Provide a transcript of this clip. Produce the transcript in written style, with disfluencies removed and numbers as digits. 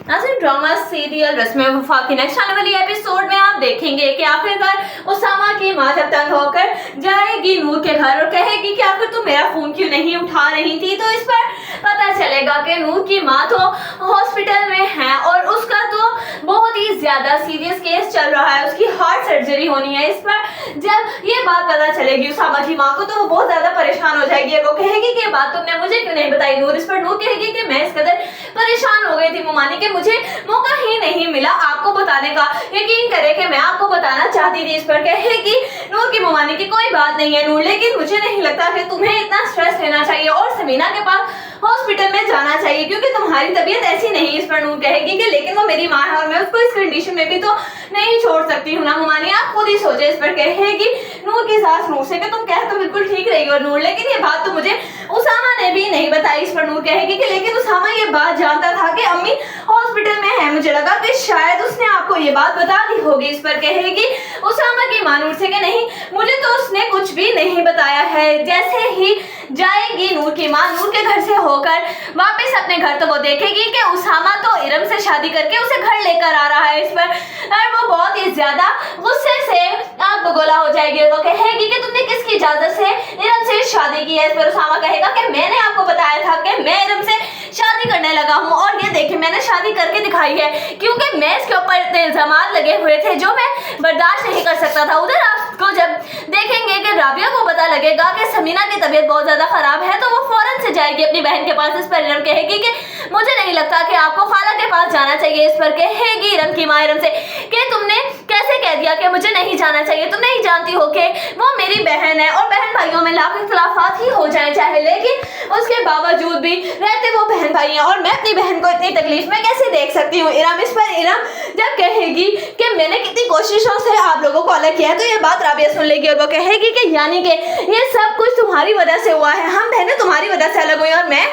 नाज़रीन, drama serial रस्म वफा की नेक्स्ट आने वाली एपिसोड में आप देखेंगे कि आखिरकार उसामा की माँ जब तंग होकर जाएगी नूर के घर और कहेगी कि आखिर तुम मेरा फोन क्यों नहीं उठा रही थी, तो इस पर पता चलेगा कि नूर की माँ तो हॉस्पिटल में है और उसका तो बहुत ही ज्यादा सीरियस केस चल रहा है, उसकी हार्ट सर्जरी होनी है। इस पर जब ये बात पता चलेगी उसामा की माँ को तो वो बहुत ज्यादा परेशान हो जाएगी। वो कहेगी कि बात तुमने मुझे क्यों नहीं बताई नूर। इस पर नूर कहेगी कि मैं इस कदर परेशान हो गई थी मुमानी के मुझे मौका ही नहीं मिला आपको बताने का। यकीन करे कि मैं आपको बताना चाहती थी। इस पर कहेगी नूर की मुमानी की कोई बात नहीं है नूर, लेकिन मुझे नहीं लगता कि तुम्हें इतना स्ट्रेस लेना चाहिए और समीना के पास हॉस्पिटल में जाना चाहिए क्योंकि तुम्हारी तबीयत ऐसी नहीं। इस पर नूर कहेगी कि लेकिन वो मेरी माँ है और मैं उसको इस कंडीशन में भी तो नहीं छोड़ सकती हूँ ना मुमानी, आप खुद ही सोचे। इस पर कहेगी नूर की सास नूर से कि तुम कह तो बिल्कुल ठीक रही हो नूर, लेकिन ये बात तो मुझे उसामा ने भी नहीं बताई। इस पर नूर कहेगी कि लेकिन उसामा ये बात जानता था कि अम्मी हॉस्पिटल में है, मुझे लगा कि शायद उसने आपको ये बात बता दी होगी। इस पर कहेगी उसामा की माँ नूर से कि नहीं मुझे तो उसने कुछ भी नहीं बताया है। जैसे ही जाएगी नूर की माँ नूर के घर से होकर वापस अपने घर तो वो देखेगी कि उसामा तो इरम से शादी करके उसे घर लेकर आ रहा है। इस पर वो बहुत ही ज्यादा गुस्से से आग बगोला हो जाएगी और वो कहेगी कि तुमने किसकी इजाजत से इरम से शादी की है। इस पर उसामा कहेगा कि मैंने आपको बताया था कि मैं इरम से शादी करने लगा हूँ और ये देखिए मैंने शादी करके दिखाई है क्योंकि मैं इसके ऊपर इतने इल्जाम लगे हुए थे जो मैं बर्दाश्त नहीं कर सकता था। उधर आपको जब देखेंगे कि राबिया को पता लगेगा कि समीना की तबीयत बहुत ज्यादा खराब है तो वो फौरन से जाएगी अपनी बहन के पास। इस पर इरम कहेगी कि मुझे नहीं लगता कि आपको खाला के पास जाना चाहिए। इस पर कहेगी इरम की माँ इरम से कि तुमने कैसे कह दिया कि मुझे नहीं जाना चाहिए, तुम नहीं जानती हो कि वो मेरी बहन है और बहन भाइयों में लाख इख्तिलाफात ही हो जाए चाहे, लेकिन उसके बावजूद भी रहते वो बहन भाई हैं और मैं अपनी बहन को इतनी तकलीफ में कैसे देख सकती हूँ इरम। इस पर इरम जब कहेगी कि मैंने कितनी कोशिशों से आप लोगों को अलग किया है तो ये बात राबिया सुन लेगी और वो कहेगी कि यानी कि ये सब कुछ तुम्हारी वजह से हुआ है, हम बहनें तुम्हारी वजह से अलग हुई और मैं